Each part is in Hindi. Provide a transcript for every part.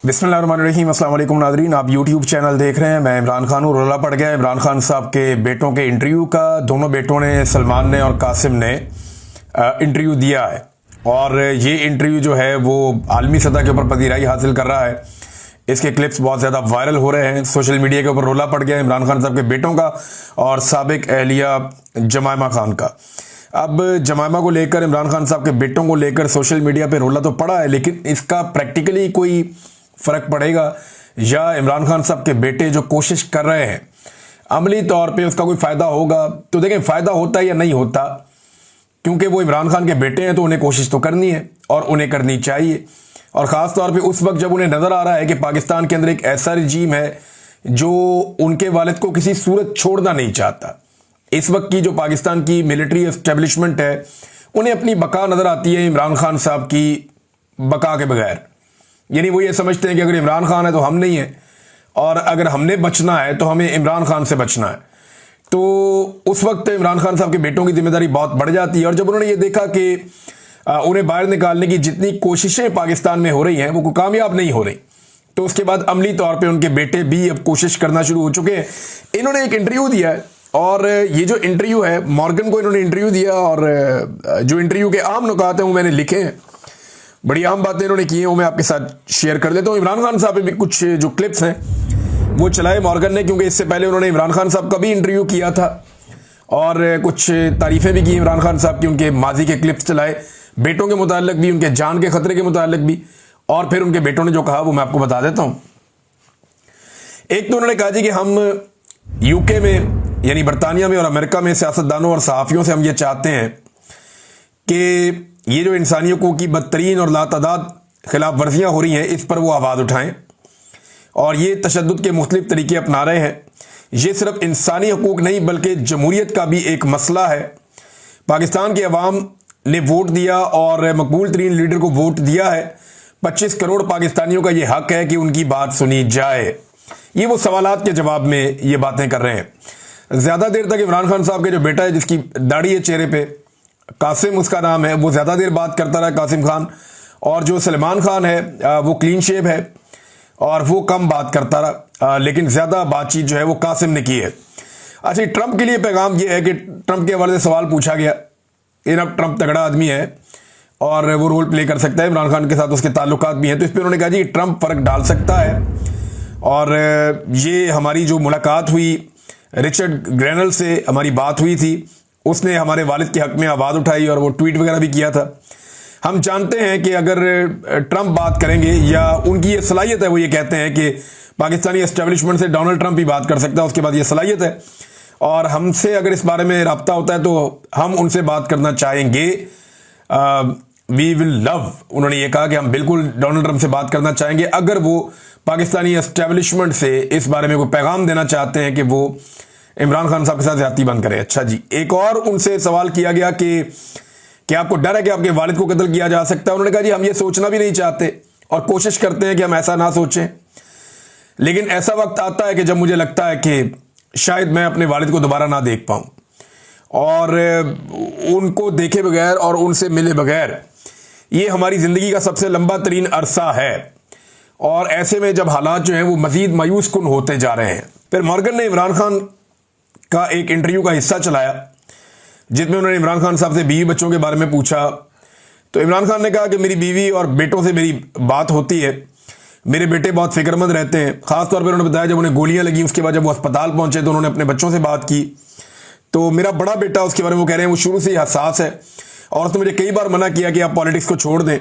बिस्मिल्लाहिर्रहमानिर्रहीम। अस्सलाम वालेकुम नाज़रीन, आप यूट्यूब चैनल देख रहे हैं। मैं इमरान खान हूँ। रोला पड़ गया इमरान खान साहब के बेटों के इंटरव्यू का। दोनों बेटों ने, सलमान ने और कासिम ने इंटरव्यू दिया है और ये इंटरव्यू जो है वो आलमी सतह के ऊपर पजीराई हासिल कर रहा है। इसके क्लिप्स बहुत ज़्यादा वायरल हो रहे हैं सोशल मीडिया के ऊपर। रोला पड़ गया इमरान खान साहब के बेटों का और साबिक एहलिया जमायमा खान का। अब जमायमा को लेकर, इमरान खान साहब के बेटों को लेकर सोशल मीडिया पे रोला तो पड़ा है, लेकिन इसका प्रैक्टिकली कोई फ़र्क पड़ेगा या इमरान खान साहब के बेटे जो कोशिश कर रहे हैं अमली तौर पे उसका कोई फ़ायदा होगा? तो देखें, फ़ायदा होता है या नहीं होता, क्योंकि वो इमरान खान के बेटे हैं तो उन्हें कोशिश तो करनी है और उन्हें करनी चाहिए। और ख़ास तौर पे उस वक्त जब उन्हें नज़र आ रहा है कि पाकिस्तान के अंदर एक ऐसा रजीम है जो उनके वालिद को किसी सूरत छोड़ना नहीं चाहता। इस वक्त की जो पाकिस्तान की मिलिट्री एस्टेब्लिशमेंट है, उन्हें अपनी बका नज़र आती है इमरान खान साहब की बका के बगैर। यानी वो ये समझते हैं कि अगर इमरान खान है तो हम नहीं है, और अगर हमने बचना है तो हमें इमरान खान से बचना है। तो उस वक्त इमरान खान साहब के बेटों की जिम्मेदारी बहुत बढ़ जाती है। और जब उन्होंने ये देखा कि उन्हें बाहर निकालने की जितनी कोशिशें पाकिस्तान में हो रही हैं वो कामयाब नहीं हो रही, तो उसके बाद अमली तौर पे उनके बेटे भी अब कोशिश करना शुरू हो चुके हैं। इन्होंने एक इंटरव्यू दिया है और ये जो इंटरव्यू है, मॉर्गन को इन्होंने इंटरव्यू दिया और जो इंटरव्यू के आम नुकात हैं वो मैंने लिखे हैं। बड़ी आम बातें इन्होंने की हैं, वो मैं आपके साथ शेयर कर देता हूँ। इमरान खान साहब पे भी कुछ जो क्लिप्स हैं वो चलाए मॉर्गन ने, क्योंकि इससे पहले उन्होंने इमरान खान साहब का भी इंटरव्यू किया था और कुछ तारीफ़ें भी की इमरान खान साहब की। उनके माजी के क्लिप्स चलाए, बेटों के मुताल्लिक भी, उनके जान के खतरे के मुताल्लिक भी, और फिर उनके बेटों ने जो कहा वो मैं आपको बता देता हूँ। एक तो उन्होंने कहा जी कि हम यूके में, यानी बरतानिया में और अमेरिका में सियासतदानों और सहाफ़ियों से हम ये चाहते हैं कि ये जो इंसानियों की बदतरीन और लातादाद खिलाफ वर्जियाँ हो रही हैं, इस पर वो आवाज़ उठाएं। और ये तशद्दुद के मुख्तलिफ तरीके अपना रहे हैं। ये सिर्फ इंसानी हकूक़ नहीं बल्कि जमहूरियत का भी एक मसला है। पाकिस्तान की अवाम ने वोट दिया और मकबूल तरीन लीडर को वोट दिया है। 25 करोड़ पाकिस्तानियों का ये हक है कि उनकी बात सुनी जाए। ये वो सवालात के जवाब में ये बातें कर रहे हैं। ज़्यादा देर तक इमरान खान साहब के जो बेटा है, जिसकी दाढ़ी है चेहरे पे, कासिम उसका नाम है, वो ज़्यादा देर बात करता रहा, कासिम खान। और जो सलमान खान है वो क्लीन शेव है और वो कम बात करता रहा, लेकिन ज़्यादा बातचीत जो है वो कासिम ने की है। अच्छा, ट्रंप के लिए पैगाम ये है कि ट्रंप के हवाले से सवाल पूछा गया। अब ट्रंप तगड़ा आदमी है और वो रोल प्ले कर सकता है, इमरान खान के साथ उसके ताल्लुकात भी हैं। तो इस पर उन्होंने कहा जी ट्रंप फ़र्क डाल सकता है। और ये हमारी जो मुलाकात हुई रिचर्ड ग्रेनल से, हमारी बात हुई थी, उसने हमारे वालिद के हक़ में आवाज़ उठाई और वो ट्वीट वगैरह भी किया था। हम जानते हैं कि अगर ट्रंप बात करेंगे, या उनकी ये सलाहियत है, वो ये कहते हैं कि पाकिस्तानी एस्टेब्लिशमेंट से डोनाल्ड ट्रंप ही बात कर सकता है, उसके बाद ये सलाहियत है। और हमसे अगर इस बारे में रब्ता होता है तो हम उनसे बात करना चाहेंगे। वी विल लव, उन्होंने ये कहा कि हम बिल्कुल डोनाल्ड ट्रंप से बात करना चाहेंगे अगर वो पाकिस्तानी एस्टेब्लिशमेंट से इस बारे में कोई पैगाम देना चाहते हैं कि वो इमरान खान साहब के साथ ज़्यादती बंद करें। अच्छा जी, एक और उनसे सवाल किया गया कि आपको डर है कि आपके वालिद को कत्ल किया जा सकता है? उन्होंने कहा जी हम ये सोचना भी नहीं चाहते और कोशिश करते हैं कि हम ऐसा ना सोचें, लेकिन ऐसा वक्त आता है कि जब मुझे लगता है कि शायद मैं अपने वालिद को दोबारा ना देख पाऊँ, और उनको देखे बगैर और उनसे मिले बगैर ये हमारी ज़िंदगी का सबसे लंबा तरीन अरसा है। और ऐसे में जब हालात जो हैं वो मज़ीद मायूस कुन होते जा रहे हैं। फिर मॉर्गन ने इमरान खान का एक इंटरव्यू का हिस्सा चलाया जिसमें उन्होंने इमरान खान साहब से बीवी बच्चों के बारे में पूछा। तो इमरान खान ने कहा कि मेरी बीवी और बेटों से मेरी बात होती है, मेरे बेटे बहुत फिक्रमंद रहते हैं। ख़ास तौर पर उन्होंने बताया जब उन्हें गोलियां लगी उसके बाद जब वो अस्पताल पहुंचे तो उन्होंने अपने बच्चों से बात की। तो मेरा बड़ा बेटा, उसके बारे में वो कह रहे हैं, वो शुरू से ही हसास है और उसने मुझे कई बार मना किया कि आप पॉलिटिक्स को छोड़ दें,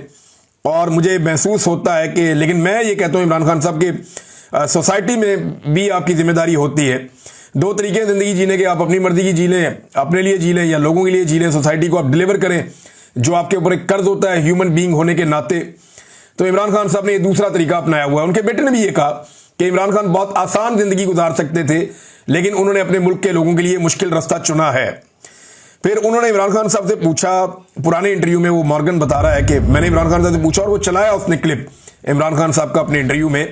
और मुझे महसूस होता है कि, लेकिन मैं ये कहता हूँ इमरान खान साहब की सोसाइटी में भी आपकी जिम्मेदारी होती है। दो तरीके हैं ज़िंदगी जीने के, आप अपनी मर्जी की जी लें, अपने लिए जी लें, या लोगों के लिए जी लें। सोसाइटी को आप डिलीवर करें जो आपके ऊपर एक कर्ज होता है ह्यूमन बीइंग होने के नाते। तो इमरान खान साहब ने ये दूसरा तरीका अपनाया हुआ है। उनके बेटे ने भी ये कहा कि इमरान खान बहुत आसान ज़िंदगी गुजार सकते थे, लेकिन उन्होंने अपने मुल्क के लोगों के लिए मुश्किल रास्ता चुना है। फिर उन्होंने इमरान खान साहब से पूछा, पुराने इंटरव्यू में वो मॉर्गन बता रहा है कि मैंने इमरान खान साहब से पूछा और वो चलाया उसने क्लिप इमरान खान साहब का अपने इंटरव्यू में,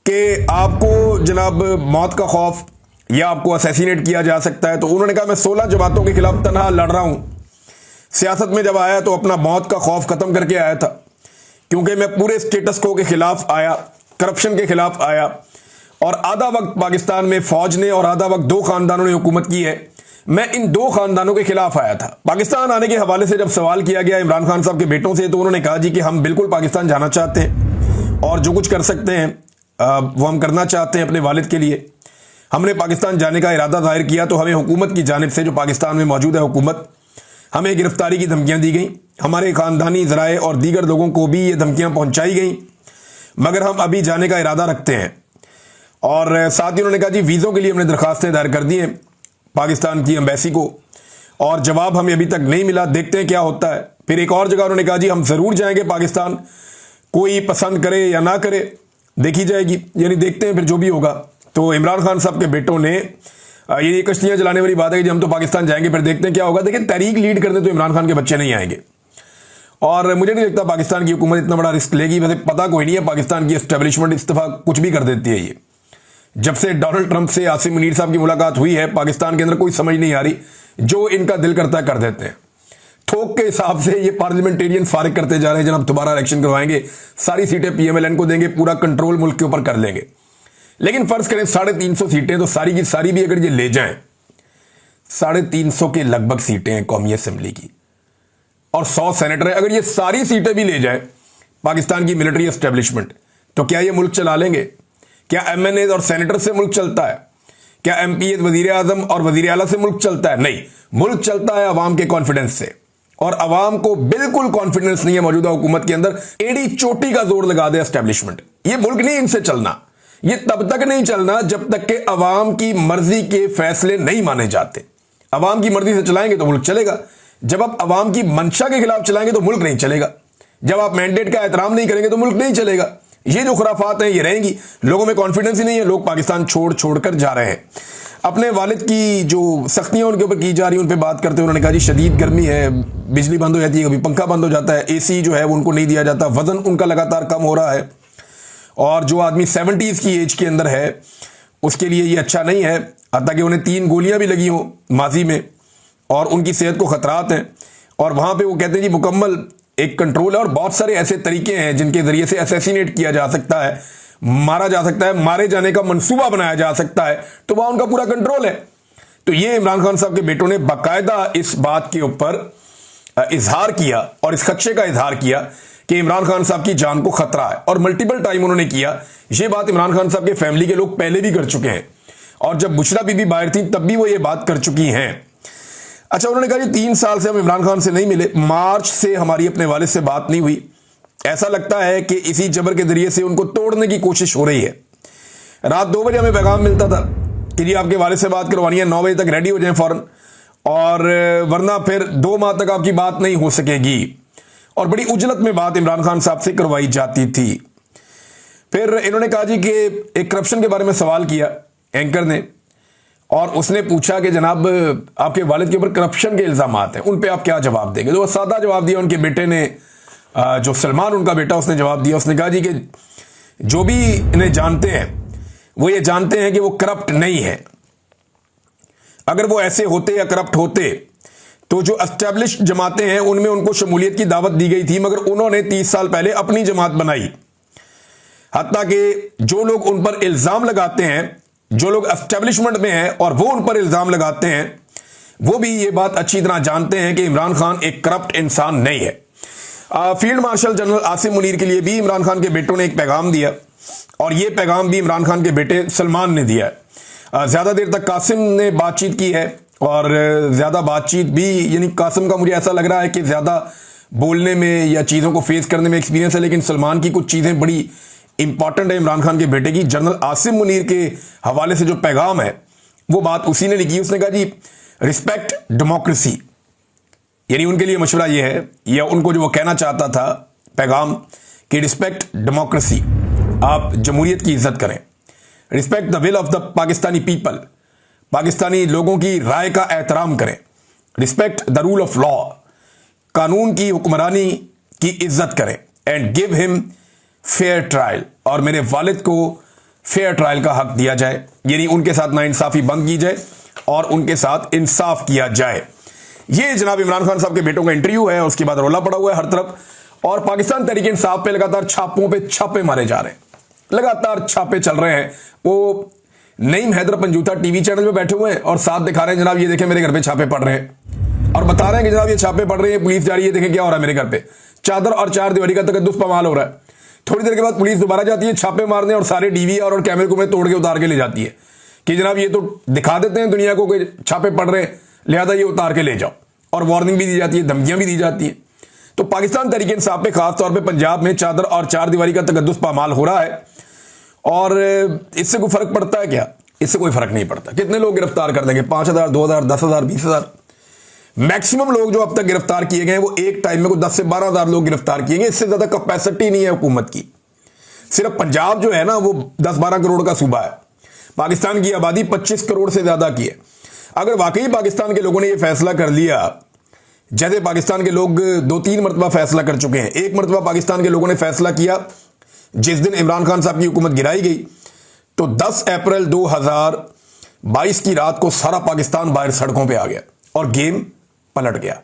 कि आपको जनाब मौत का खौफ या आपको असैसिनेट किया जा सकता है? तो उन्होंने कहा मैं 16 जमातों के खिलाफ तनहा लड़ रहा हूं। सियासत में जब आया तो अपना मौत का खौफ खत्म करके आया था, क्योंकि मैं पूरे स्टेटस को के खिलाफ आया, करप्शन के खिलाफ आया, और आधा वक्त पाकिस्तान में फौज ने और आधा वक्त दो खानदानों ने हुकूमत की है। मैं इन दो खानदानों के खिलाफ आया था। पाकिस्तान आने के हवाले से जब सवाल किया गया इमरान खान साहब के बेटों से, तो उन्होंने कहा जी कि हम बिल्कुल पाकिस्तान जाना चाहते हैं और जो कुछ कर सकते हैं वो हम करना चाहते हैं अपने वालिद के लिए। हमने पाकिस्तान जाने का इरादा जाहिर किया तो हमें हुकूमत की जानिब से, जो पाकिस्तान में मौजूद है हुकूमत, हमें गिरफ्तारी की धमकियां दी गई। हमारे खानदानी ज़राए और दीगर लोगों को भी ये धमकियां पहुंचाई गई, मगर हम अभी जाने का इरादा रखते हैं। और साथ ही उन्होंने कहा जी वीज़ों के लिए हमने दरखास्तें दायर कर दी हैं पाकिस्तान की एम्बेसी को, और जवाब हमें अभी तक नहीं मिला, देखते हैं क्या होता है। फिर एक और जगह उन्होंने कहा जी हम ज़रूर जाएंगे पाकिस्तान, कोई पसंद करे या ना करे देखी जाएगी, यानी देखते हैं फिर जो भी होगा। तो इमरान खान साहब के बेटों ने ये कश्तियां जलाने वाली बात है कि हम तो पाकिस्तान जाएंगे, फिर देखते हैं क्या होगा। देखिए, तहरीक लीड करने तो इमरान खान के बच्चे नहीं आएंगे, और मुझे नहीं लगता पाकिस्तान की हुकूमत इतना बड़ा रिस्क लेगी। वैसे पता कोई नहीं है, पाकिस्तान की एस्टेब्लिशमेंट इस दफा कुछ भी कर देती है। ये जब से डोनाल्ड ट्रंप से आसिम मुनीर साहब की मुलाकात हुई है, पाकिस्तान के अंदर कोई समझ नहीं आ रही, जो इनका दिल करता है कर देते हैं। थोक के हिसाब से ये पार्लियामेंटेरियन फारिग करते जा रहे हैं, जनाब दोबारा इलेक्शन करवाएंगे, सारी सीटें पीएमएलएन को देंगे, पूरा कंट्रोल मुल्क के ऊपर कर लेंगे। लेकिन फर्ज करें 350 सीटें, तो सारी की सारी भी अगर ये ले जाएं, 350 के लगभग सीटें हैं कौमी असेंबली की, और 100 सेनेटर है। अगर ये सारी सीटें भी ले जाए पाकिस्तान की मिलिट्री एस्टेब्लिशमेंट, तो क्या ये मुल्क चला लेंगे? क्या एमएनए और सेनेटर से मुल्क चलता है? क्या एमपी वजीर आजम और वजीर आला से मुल्क चलता है? नहीं, मुल्क चलता है अवाम के कॉन्फिडेंस से, और अवाम को बिल्कुल कॉन्फिडेंस नहीं है मौजूदा हुकूमत के अंदर। एड़ी चोटी का जोर लगा दे एस्टेब्लिशमेंट, ये मुल्क नहीं इनसे चलना। ये तब तक नहीं चलना जब तक कि अवाम की मर्जी के फैसले नहीं माने जाते। अवाम की मर्जी से चलाएंगे तो मुल्क चलेगा, जब आप अवाम की मंशा के खिलाफ चलाएंगे तो मुल्क नहीं चलेगा, जब आप मैंडेट का एहतराम नहीं करेंगे तो मुल्क नहीं चलेगा। ये जो खुराफात हैं ये रहेंगी, लोगों में कॉन्फिडेंस ही नहीं है, लोग पाकिस्तान छोड़ छोड़ कर जा रहे हैं। अपने वालिद की जो सख्तियां उनके ऊपर की जा रही हैं उन पर बात करते हुए उन्होंने कहा जी शदीद गर्मी है, बिजली बंद हो जाती है, कभी पंखा बंद हो जाता है, एसी जो है वो उनको नहीं दिया जाता, वजन उनका लगातार कम हो रहा है, और जो आदमी 70s की एज के अंदर है उसके लिए ये अच्छा नहीं है। हत्ता कि उन्हें 3 गोलियां भी लगी हों माजी में, और उनकी सेहत को खतरात हैं, और वहां पे वो कहते हैं जी मुकम्मल एक कंट्रोल है, और बहुत सारे ऐसे तरीके हैं जिनके जरिए से असैसिनेट किया जा सकता है, मारा जा सकता है, मारे जाने का मंसूबा बनाया जा सकता है, तो वहां उनका पूरा कंट्रोल है। तो ये इमरान खान साहब के बेटों ने बाकायदा इस बात के ऊपर इजहार किया और इस खदशे का इजहार किया कि इमरान खान साहब की जान को खतरा है, और मल्टीपल टाइम उन्होंने किया। ये बात इमरान खान साहब के फैमिली के लोग पहले भी कर चुके हैं, और जब बुशरा बीबी बाहर थी तब भी वो ये बात कर चुकी हैं। अच्छा, उन्होंने कहा 3 साल से हम इमरान खान से नहीं मिले, मार्च से हमारी अपने वालिद से बात नहीं हुई। ऐसा लगता है कि इसी जबर के जरिए से उनको तोड़ने की कोशिश हो रही है। रात 2 बजे हमें पैगाम मिलता था कि जी आपके वालिद से बात करवानी है, 9 बजे तक रेडी हो जाएं फौरन, और वरना फिर 2 माह तक आपकी बात नहीं हो सकेगी। और बड़ी उजलत में बात इमरान खान साहब से करवाई जाती थी। फिर इन्होंने कहा जी कि एक करप्शन के बारे में सवाल किया एंकर ने, और उसने पूछा कि जनाब आपके वालिद के ऊपर करप्शन के इल्जाम हैं, उन पे आप क्या जवाब देंगे? तो वो सादा जवाब दिया उनके बेटे ने, जो सलमान उनका बेटा, उसने जवाब दिया। उसने कहा जी कि जो भी इन्हें जानते हैं वो ये जानते हैं कि वो करप्ट नहीं है। अगर वो ऐसे होते या करप्ट होते तो जो एस्टेब्लिश्ड जमातें हैं उनमें उनको शमूलियत की दावत दी गई थी, मगर उन्होंने 30 साल पहले अपनी जमात बनाई। हत्ता कि जो लोग उन पर इल्जाम लगाते हैं, जो लोग एस्टेब्लिशमेंट में हैं और वो उन पर इल्जाम लगाते हैं, वो भी ये बात अच्छी तरह जानते हैं कि इमरान खान एक करप्ट इंसान नहीं है। Field marshal general Asim Munir के लिए भी इमरान खान के बेटों ने एक पैगाम दिया, और ये पैगाम भी इमरान खान के बेटे सलमान ने दिया है। ज्यादा देर तक कासिम ने बातचीत की है, और ज्यादा बातचीत भी, यानी कासिम का मुझे ऐसा लग रहा है कि ज्यादा बोलने में या चीजों को फेस करने में एक्सपीरियंस है, लेकिन सलमान की कुछ चीजें बड़ी इंपॉर्टेंट है इमरान खान के बेटे की। जनरल आसिम मुनीर के हवाले से जो पैगाम है वो बात उसी ने लिखी। उसने कहा जी रिस्पेक्ट डेमोक्रेसी, यानी उनके लिए मशवरा ये है, या उनको जो वो कहना चाहता था पैगाम, कि रिस्पेक्ट डेमोक्रेसी, आप जमहूरियत की इज्जत करें। Respect the will of the Pakistani people, Pakistani लोगों की राय का एहतराम करें। Respect the rule of law, कानून की हुक्मरानी की इज्जत करें। And give him fair trial, और मेरे वालिद को फेयर ट्रायल का हक दिया जाए, यानी उनके साथ नाइंसाफी बंद की जाए और उनके साथ इंसाफ किया जाए। ये जनाब इमरान खान साहब के बेटों का इंटरव्यू है, उसके बाद रोला पड़ा हुआ है हर तरफ, और पाकिस्तान तहरीक इंसाफ पे लगातार छापों पे छापे मारे जा रहे हैं, लगातार छापे चल रहे हैं। वो नईम हैदर पंजूथा टीवी चैनल पे बैठे हुए हैं और साथ दिखा रहे हैं, जनाब ये देखें मेरे घर पे छापे पड़ रहे हैं, और बता रहे हैं कि जनाब ये छापे पड़ रहे हैं, पुलिस जा रही है, देखें क्या हो रहा है मेरे घर पे, चादर और चार दीवारी का तकद्दुस पमाल हो रहा है। थोड़ी देर के बाद पुलिस दोबारा जाती है छापे मारने और सारे डीवीआर और कैमरे को में तोड़ के उतार के ले जाती है कि जनाब ये तो दिखा देते हैं दुनिया को कि छापे पड़ रहे हैं, लिहाजा ये उतार के ले जाओ, और वार्निंग भी दी जाती है, धमकियां भी दी जाती है। तो पाकिस्तान तहरीक इंसाफ पे खासतौर पर पंजाब में चादर और चार दीवारी का तकद्दुस पामाल हो रहा है, और इससे कोई फर्क पड़ता है क्या? इससे कोई फर्क नहीं पड़ता। कितने लोग गिरफ्तार कर देंगे? 5,000, 2,000, 10,000, 20,000। मैक्सिमम लोग जो अब तक गिरफ्तार किए गए हैं वो एक टाइम में को 10 से 12,000 लोग गिरफ्तार किए गए। इससे ज्यादा कैपेसिटी नहीं है हुकूमत की। सिर्फ पंजाब जो है ना वो 10-12 करोड़ का सूबा है, पाकिस्तान की आबादी 25 करोड़ से ज्यादा की है। अगर वाकई पाकिस्तान के लोगों ने यह फैसला कर लिया, जैसे पाकिस्तान के लोग 2-3 मरतबा फैसला कर चुके हैं। एक मरतबा पाकिस्तान के लोगों ने फैसला किया जिस दिन इमरान खान साहब की हुकूमत गिराई गई, तो 10 अप्रैल 2022 की रात को सारा पाकिस्तान बाहर सड़कों पे आ गया और गेम पलट गया।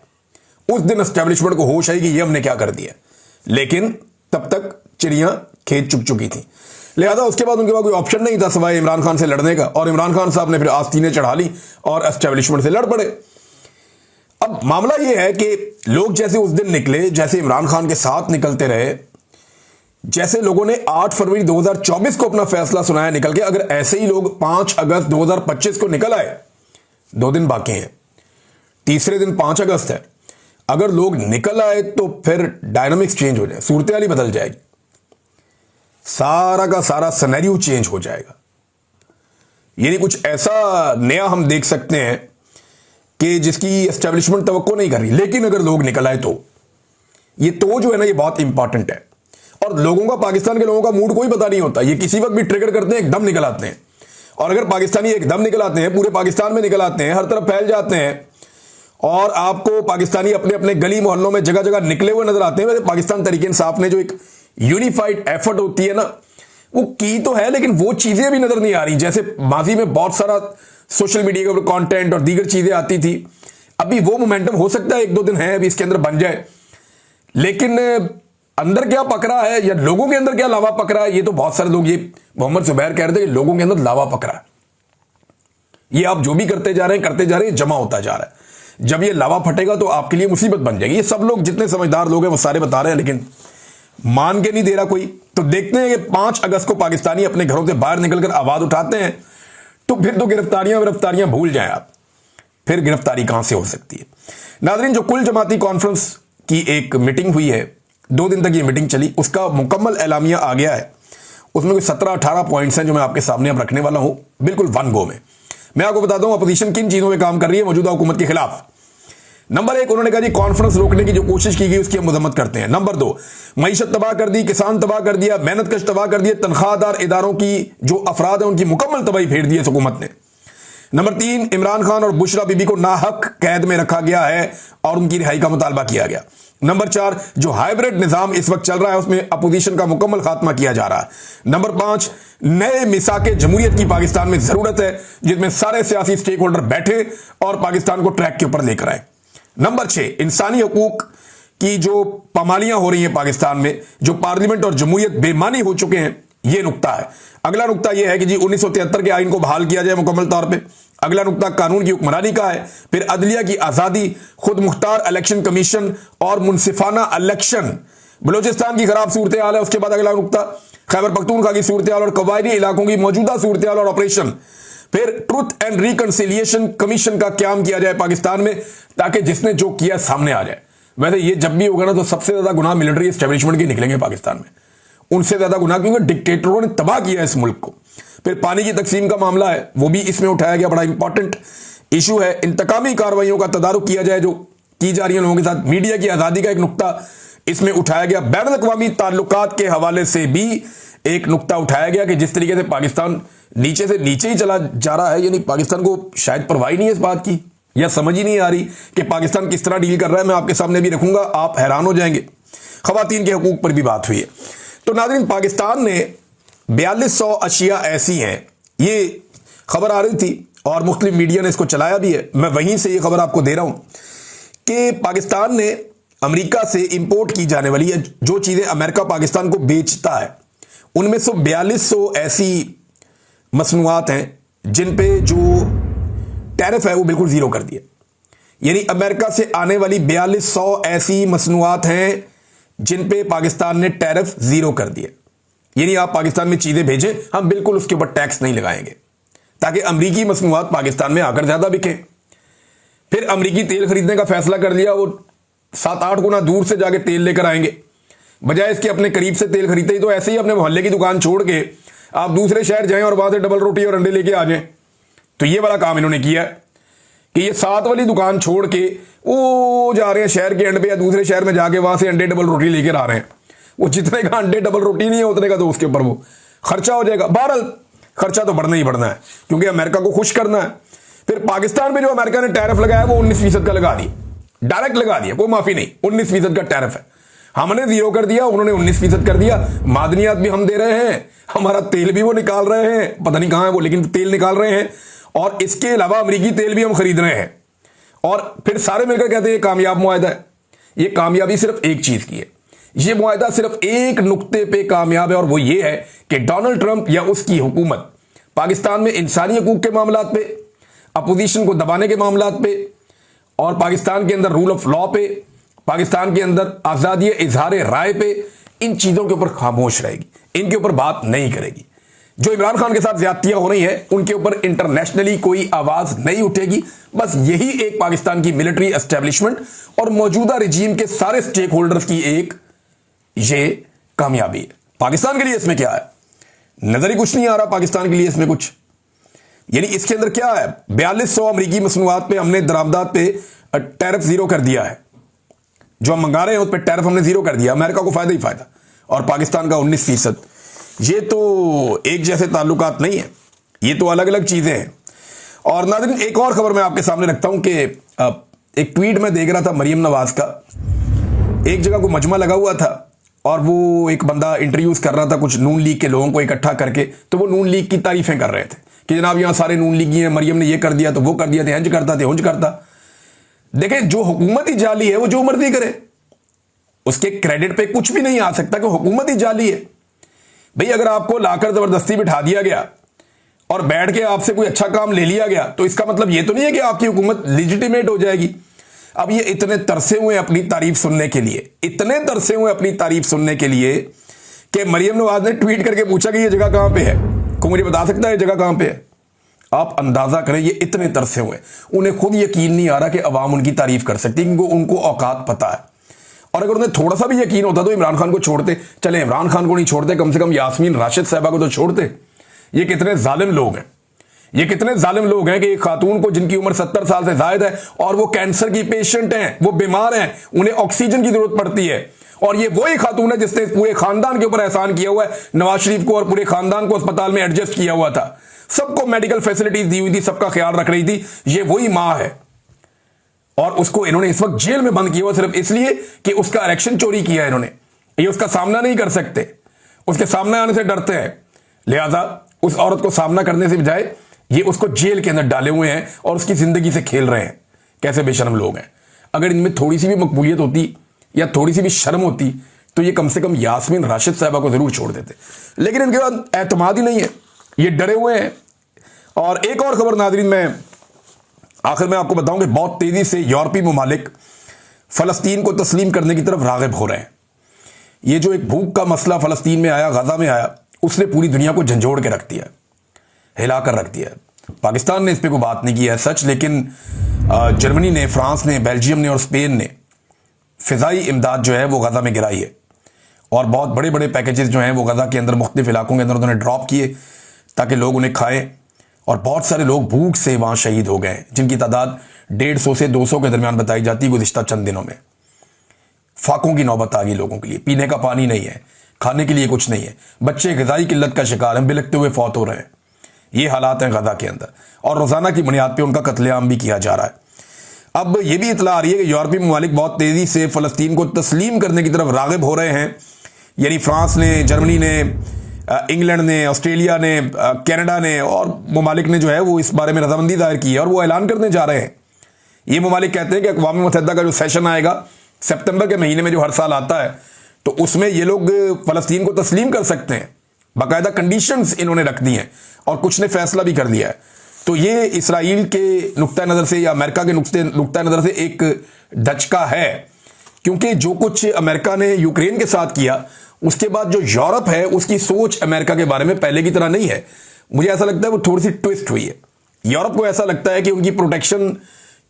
उस दिन एस्टेब्लिशमेंट को होश आई कि ये हमने क्या कर दिया, लेकिन तब तक चिड़ियां खेत चुग चुकी थी। लिहाजा उसके बाद उनके पास कोई ऑप्शन नहीं था सिवाय इमरान खान से लड़ने का, और इमरान खान साहब ने फिर आस्तीनें चढ़ा ली और एस्टेब्लिशमेंट से लड़ पड़े। अब मामला यह है कि लोग जैसे उस दिन निकले, जैसे इमरान खान के साथ निकलते रहे, जैसे लोगों ने 8 फरवरी 2024 को अपना फैसला सुनाया निकल के, अगर ऐसे ही लोग 5 अगस्त 2025 को निकल आए, 2 दिन बाकी हैं, तीसरे दिन 5 अगस्त है, अगर लोग निकल आए तो फिर डायनामिक्स चेंज हो जाए, सूरत हाल ही बदल जाएगी, सारा का सारा सिनेरियो चेंज हो जाएगा। यानी कुछ ऐसा नया हम देख सकते हैं कि जिसकी एस्टेब्लिशमेंट तवक्को नहीं कर रही। लेकिन अगर लोग निकल आए तो ये तो जो है ना, ये बहुत इंपॉर्टेंट है। और लोगों का, पाकिस्तान के लोगों का मूड कोई पता नहीं होता, ये किसी वक्त भी ट्रिगर करते हैं, एकदम निकल आते हैं। और अगर पाकिस्तानी एकदम निकल आते हैं, पूरे पाकिस्तान में निकल आते हैं, हर तरफ फैल जाते हैं, और आपको पाकिस्तानी अपने अपने गली मोहल्लों में जगह जगह निकले हुए नजर आते हैं। वैसे पाकिस्तान तहरीक इंसाफ ने जो एक यूनिफाइड एफर्ट होती है ना, वो की तो है, लेकिन वो चीजें भी नजर नहीं आ रही। जैसे माजी में बहुत सारा सोशल मीडिया के ऊपर कंटेंट और दीगर चीजें आती थी, अभी वो मोमेंटम हो सकता है 1-2 दिन है अभी इसके अंदर बन जाए, लेकिन अंदर क्या पक रहा है या लोगों के अंदर क्या लावा पक रहा है, ये तो बहुत सारे लोग, ये मोहम्मद जुबैर कह रहे थे कि लोगों के अंदर लावा पक रहा है। ये आप जो भी करते जा रहे हैं, जमा होता जा रहा है। जब ये लावा फटेगा तो आपके लिए मुसीबत बन जाएगी। ये सब लोग, जितने समझदार लोग हैं वो सारे बता रहे हैं, लेकिन मान के नहीं दे रहा कोई। तो देखते हैं कि 5 अगस्त को पाकिस्तानी अपने घरों से बाहर निकलकर आवाज उठाते हैं, तो फिर तो गिरफ्तारियां भूल जाएं आप, फिर गिरफ्तारी कहां से हो सकती है। नाज़रीन, जो कुल जमाती कॉन्फ्रेंस की एक मीटिंग हुई है, 2 दिन तक ये मीटिंग चली, उसका मुकम्मल एलामिया आ गया है। उसमें कोई 17-18 पॉइंट्स हैं जो मैं आपके सामने अब रखने वाला हूं, बिल्कुल वन गो में। मैं आपको बताता हूं अपोजिशन किन चीजों में काम कर रही है मौजूदा हुकूमत के खिलाफ। नंबर 1, उन्होंने कहा जी कॉन्फ्रेंस रोकने की जो कोशिश की गई उसकी हम मजम्मत करते हैं। नंबर 2, मईशत तबाह कर दी, किसान तबाह कर दिया, मेहनत कश तबाह कर दिया, तनख्वाहदार इदारों की जो अफराद है उनकी मुकम्मल तबाही फेर दी है हुकूमत ने। नंबर 3, इमरान खान और बुशरा बीबी को नाहक कैद में रखा गया है और उनकी रिहाई का मुतालबा किया गया। नंबर 4, जो हाइब्रिड निजाम इस वक्त चल रहा है उसमें अपोजिशन का मुकम्मल खात्मा किया जा रहा है। नंबर 5, नए मिसाके जमहूरियत की पाकिस्तान में जरूरत है, जिसमें सारे सियासी स्टेक होल्डर बैठे और पाकिस्तान को ट्रैक के ऊपर लेकर आए। नंबर 6, इंसानी हकूक की जो पामालियां हो रही हैं पाकिस्तान में, जो पार्लियामेंट और जमहूरियत बेमानी हो चुके हैं, यह नुक्ता है। अगला नुक्ता यह है कि जी 1973 के आइन को बहाल किया जाए मुकम्मल तौर पर। अगला नुक्ता कानून की हुक्मरानी का है। फिर अदलिया की आजादी, खुद मुख्तार इलेक्शन कमीशन और मुनसिफाना इलेक्शन। बलोचिस्तान की खराब सूरत हाल है। उसके बाद अगला नुक्ता खैबर पख्तूनख्वा की सूरत हाल और कबायली इलाकों की मौजूदा सूरत हाल और ऑपरेशन। फिर ट्रुथ एंड रिकंसिलिएशन कमीशन का क्याम किया जाए पाकिस्तान में, ताकि जिसने जो किया सामने आ जाए। वैसे ये जब भी होगा ना तो सबसे ज्यादा गुनाह मिलिट्री एस्टेब्लिशमेंट के निकलेंगे पाकिस्तान में, उनसे ज्यादा गुनाह, क्योंकि डिक्टेटरों ने तबाह किया है इस मुल्क को। फिर पानी की तकसीम का मामला है, वो भी इसमें उठाया गया, बड़ा इंपॉर्टेंट इशू है। इंतकामी कार्रवाइयों का तदारुक किया जाए जो की जा रही है लोगों के साथ। मीडिया की आजादी का एक नुक्ता इसमें उठाया गया। बैन अल-अक़वामी ताल्लुकात के हवाले से भी एक नुक्ता उठाया गया कि जिस तरीके से पाकिस्तान नीचे से नीचे ही चला जा रहा है, यानी पाकिस्तान को शायद परवाह नहीं है इस बात की, या समझ ही नहीं आ रही कि पाकिस्तान किस तरह डील कर रहा है। मैं आपके सामने भी रखूंगा, आप हैरान हो जाएंगे। खवातीन के हकूक पर भी बात हुई है। तो नाज़रीन, पाकिस्तान ने 4200 अशिया ऐसी हैं, ये खबर आ रही थी और मुख्तलिफ मीडिया ने इसको चलाया भी है। मैं वहीं से ये खबर आपको दे रहा हूं कि पाकिस्तान ने अमेरिका से इंपोर्ट की जाने वाली है जो चीजें अमेरिका पाकिस्तान को बेचता है, उनमें से 4200 ऐसी मसनूआत हैं जिन पे जो टैरिफ है वो बिल्कुल जीरो कर दिया। यानी अमेरिका से आने वाली 4200 ऐसी मसनूआत हैं जिन पे पाकिस्तान ने टैरिफ जीरो कर दिया। यानी आप पाकिस्तान में चीजें भेजें, हम बिल्कुल उसके ऊपर टैक्स नहीं लगाएंगे, ताकि अमरीकी मसनूआत पाकिस्तान में आकर ज्यादा बिके। फिर अमरीकी तेल खरीदने का फैसला कर लिया, वो 7-8 गुना दूर से जाके तेल लेकर आएंगे, बजाय इसके अपने करीब से तेल खरीदते ही तो ऐसे ही अपने मोहल्ले की दुकान छोड़ के आप दूसरे शहर जाएं और वहां से डबल रोटी और अंडे लेके आ जाएं। तो ये वाला काम इन्होंने किया कि ये 7 वाली दुकान छोड़ के वो जा रहे हैं शहर के एंड पे या दूसरे शहर में जाके वहां से अंडे डबल रोटी लेकर आ रहे हैं। वो जितने का अंडे डबल रोटी नहीं है उतने का तो उसके ऊपर वो खर्चा हो जाएगा। बहरहाल खर्चा तो बढ़ना ही बढ़ना है क्योंकि अमेरिका को खुश करना है। फिर पाकिस्तान पे जो अमेरिका ने टैरिफ लगाया वो 19% का लगा दिया, डायरेक्ट लगा दिया, कोई माफी नहीं, 19% का टैरिफ है। हमने जीरो कर दिया, उन्होंने 19% कर दिया। मादनियात भी हम दे रहे हैं, हमारा तेल भी वो निकाल रहे हैं, पता नहीं कहां है वो, लेकिन तेल निकाल रहे हैं। और इसके अलावा अमरीकी तेल भी हम खरीद रहे हैं। और फिर सारे मिलकर कहते हैं ये कामयाब मुआहदा है। ये कामयाबी सिर्फ एक चीज की है, ये मुआहदा सिर्फ एक नुक्ते पे कामयाब है, और वो ये है कि डोनाल्ड ट्रंप या उसकी हुकूमत पाकिस्तान में इंसानी हकूक के मामलात पे, अपोजिशन को दबाने के मामलात पे, और पाकिस्तान के अंदर रूल ऑफ लॉ पे, पाकिस्तान के अंदर आजादी इजहार राय पे, इन चीजों के ऊपर खामोश रहेगी, इनके ऊपर बात नहीं करेगी। जो इमरान खान के साथ ज्यादतियां हो रही हैं उनके ऊपर इंटरनेशनली कोई आवाज नहीं उठेगी। बस यही एक पाकिस्तान की मिलिट्री एस्टेब्लिशमेंट और मौजूदा रिजीम के सारे स्टेक होल्डर्स की एक ये कामयाबी है। पाकिस्तान के लिए इसमें क्या है, नजर ही कुछ नहीं आ रहा पाकिस्तान के लिए इसमें कुछ। यानी इसके अंदर क्या है, 4200 अमरीकी मसनूआत पे हमने दरामदात पे टैरिफ जीरो कर दिया है, जो हम मंगा रहे हैं उस पर टैरिफ हमने जीरो कर दिया। अमेरिका को फायदा ही फायदा और पाकिस्तान का 19%। ये तो एक जैसे ताल्लुकात नहीं है, ये तो अलग अलग चीजें हैं। और नाज़रीन एक और खबर मैं आपके सामने रखता हूं कि एक ट्वीट में देख रहा था मरियम नवाज का, एक जगह को मजमा लगा हुआ था और वो एक बंदा इंटरव्यूज कर रहा था कुछ नून लीग के लोगों को इकट्ठा करके, तो वो नून लीग की तारीफें कर रहे थे कि जनाब यहां सारे नून लीगी हैं, मरियम ने ये कर दिया तो वो कर दिया, थे हंज करता थे हुंज करता। देखें जो हुकूमत ही जाली है वो जो मर्जी करे, उसके क्रेडिट पे कुछ भी नहीं आ सकता कि हुकूमत ही जाली है। भाई अगर आपको लाकर जबरदस्ती बिठा दिया गया और बैठ के आपसे कोई अच्छा काम ले लिया गया तो इसका मतलब ये तो नहीं है कि आपकी हुकूमत लेजिटिमेट हो जाएगी। अब ये इतने तरसे हुए अपनी तारीफ सुनने के लिए, इतने तरसे हुए अपनी तारीफ सुनने के लिए कि मरियम नवाज ने ट्वीट करके पूछा कि ये जगह कहां पे है, को मुझे बता सकता है ये जगह कहां पे है। आप अंदाजा करें ये इतने तरसे हुए, उन्हें खुद यकीन नहीं आ रहा कि अवाम उनकी तारीफ कर सकती, क्योंकि उनको औकात पता है। और अगर उन्हें थोड़ा सा भी यकीन होता तो इमरान खान को छोड़ते। चले इमरान खान को नहीं छोड़ते, कम से कम यास्मीन राशिद साहबा को तो छोड़ते। ये कितने जालिम लोग हैं, ये कितने जालिम लोग हैं कि एक खातून को जिनकी उम्र 70 साल से ज्यादा है और वो कैंसर की पेशेंट हैं, वो बीमार हैं, उन्हें ऑक्सीजन की जरूरत पड़ती है, और ये वही खातून है जिसने पूरे खानदान के ऊपर एहसान किया हुआ है, नवाज शरीफ को और पूरे खानदान को अस्पताल में एडजस्ट किया हुआ था, सबको मेडिकल फैसिलिटीज दी हुई थी, सबका ख्याल रख रही थी। ये वही मां है और उसको इन्होंने इस वक्त जेल में बंद किया हुआ सिर्फ इसलिए कि उसका इलेक्शन चोरी किया है इन्होंने। ये उसका सामना नहीं कर सकते, उसके सामने आने से डरते हैं, लिहाजा उस औरत को सामना करने से बजाय ये उसको जेल के अंदर डाले हुए हैं और उसकी जिंदगी से खेल रहे हैं। कैसे बेशर्म लोग हैं। अगर इनमें थोड़ी सी भी मकबूलियत होती या थोड़ी सी भी शर्म होती तो ये कम से कम यास्मीन राशिद साहबा को जरूर छोड़ देते, लेकिन इनके पास एतमाद ही नहीं है, ये डरे हुए हैं। और एक और खबर नाज़रीन मैं आखिर में आपको बताऊं कि बहुत तेजी से यूरोपीय ममालिक फलस्तीन को तस्लीम करने की तरफ राग़िब हो रहे हैं। ये जो एक भूख का मसला फलस्तीन में आया, गाजा में आया, उसने पूरी दुनिया को झंझोड़ के रख दिया, हिला कर रख दिया। पाकिस्तान ने इस पर कोई बात नहीं की है सच, लेकिन जर्मनी ने, फ्रांस ने, बेल्जियम ने और स्पेन ने फिजाई इमदाद जो है वो गाजा में गिराई है, और बहुत बड़े बड़े पैकेजेस जो हैं वो गाजा के अंदर मुख्तलिफ इलाकों के अंदर उन्होंने ड्रॉप किए ताकि लोग उन्हें खाएं। और बहुत सारे लोग भूख से वहां शहीद हो गए, जिनकी तादाद 150 से 200 के दरमियान बताई जाती है गुज़िश्ता चंद दिनों में। फाकों की नौबत आ गई लोगों के लिए, पीने का पानी नहीं है, खाने के लिए कुछ नहीं है, बच्चे ग़िज़ाई किल्लत का शिकार हैं, बिलखते हुए फौत हो रहे हैं। ये हालात हैं गाजा के अंदर, और रोज़ाना की बुनियाद पर उनका कत्लेआम भी किया जा रहा है। अब यह भी इतला आ रही है कि यूरोपीय ममालिक बहुत तेज़ी से फ़लस्तीन को तस्लीम करने की तरफ राग़िब हो रहे हैं। यानी फ्रांस ने, जर्मनी ने, इंग्लैंड ने, ऑस्ट्रेलिया ने, कनाडा ने और ममालिक ने जो है वो इस बारे में रजामंदी जाहिर की है और वो ऐलान करने जा रहे हैं। ये ममालिक कहते हैं कि अक़वाम मुत्तहिदा का जो सेशन आएगा सितंबर के महीने में जो हर साल आता है, तो उसमें ये लोग फलस्तीन को तस्लीम कर सकते हैं। बाकायदा कंडीशंस इन्होंने रख दी हैं और कुछ ने फैसला भी कर दिया है। तो ये इसराइल के नुक्ता नज़र से या अमेरिका के नुक्ता नज़र से एक धचका है, क्योंकि जो कुछ अमेरिका ने यूक्रेन के साथ किया, उसके बाद जो यूरोप है उसकी सोच अमेरिका के बारे में पहले की तरह नहीं है। मुझे ऐसा लगता है वो थोड़ी सी ट्विस्ट हुई है। यूरोप को ऐसा लगता है कि उनकी प्रोटेक्शन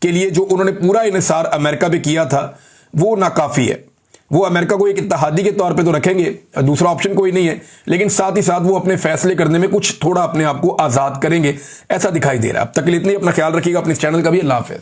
के लिए जो उन्होंने पूरा इन्हिसार अमेरिका पे किया था वो नाकाफी है। वो अमेरिका को एक इत्तेहादी के तौर पे तो रखेंगे, दूसरा ऑप्शन कोई नहीं है, लेकिन साथ ही साथ वो अपने फैसले करने में कुछ थोड़ा अपने आप को आज़ाद करेंगे, ऐसा दिखाई दे रहा है। अब तक के लिए इतनी, अपना ख्याल रखिएगा, अपने इस चैनल का भी। अल्लाह हाफ़िज़।